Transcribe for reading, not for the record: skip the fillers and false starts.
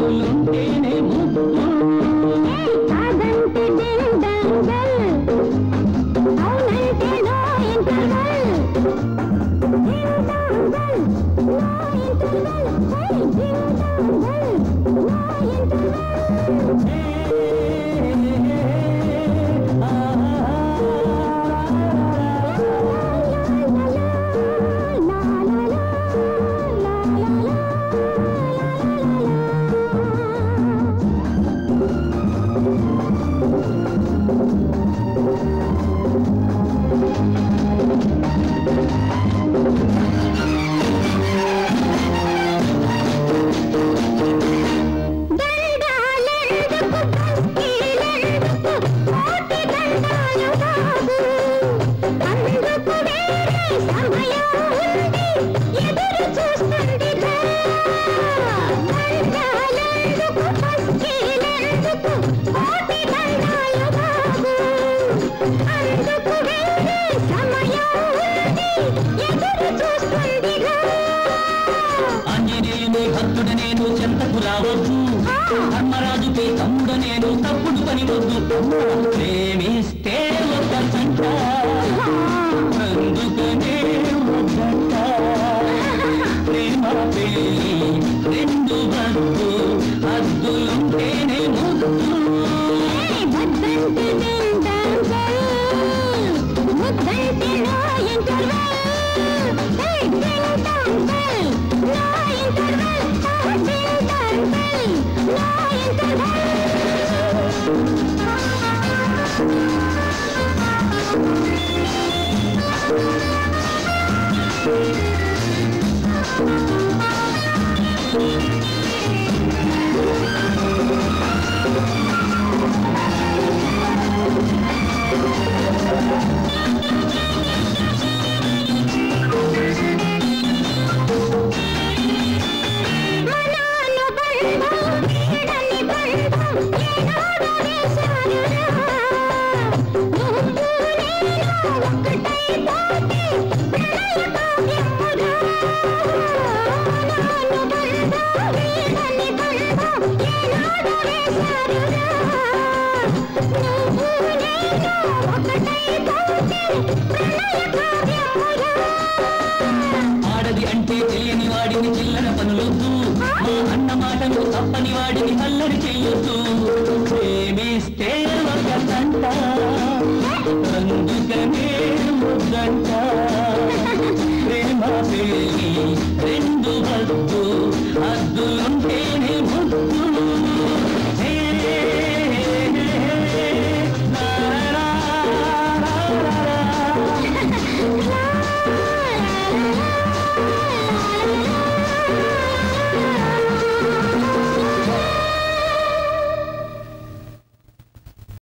హద్దులుంటేనే ముద్దు కాదంటే డిండంగల్ అవునంటే నో ఇంటర్వల్ డిండంగల్ నో ఇంటర్వల్ డిండంగల్ నో ఇంటర్వల్ నేను చెంతకు రావద్దు ధర్మరాజుపై తమ్ముడు నేను తప్పుడు పని వద్దు ప్రేమిస్తే ఒక సంట అందుకనే వద్దంట ప్రేమ పెళ్ళి రెండు వద్దు హద్దులుంటేనే ముద్దు ఆడది అంటే తెలియని వాడిని చిల్లర పనులొద్దు మా అన్న మాటను తప్పని వాడిని అల్లరి చెయ్యొద్దు ప్రేమిస్తే ఒక సంట అందుకనే ముద్దంట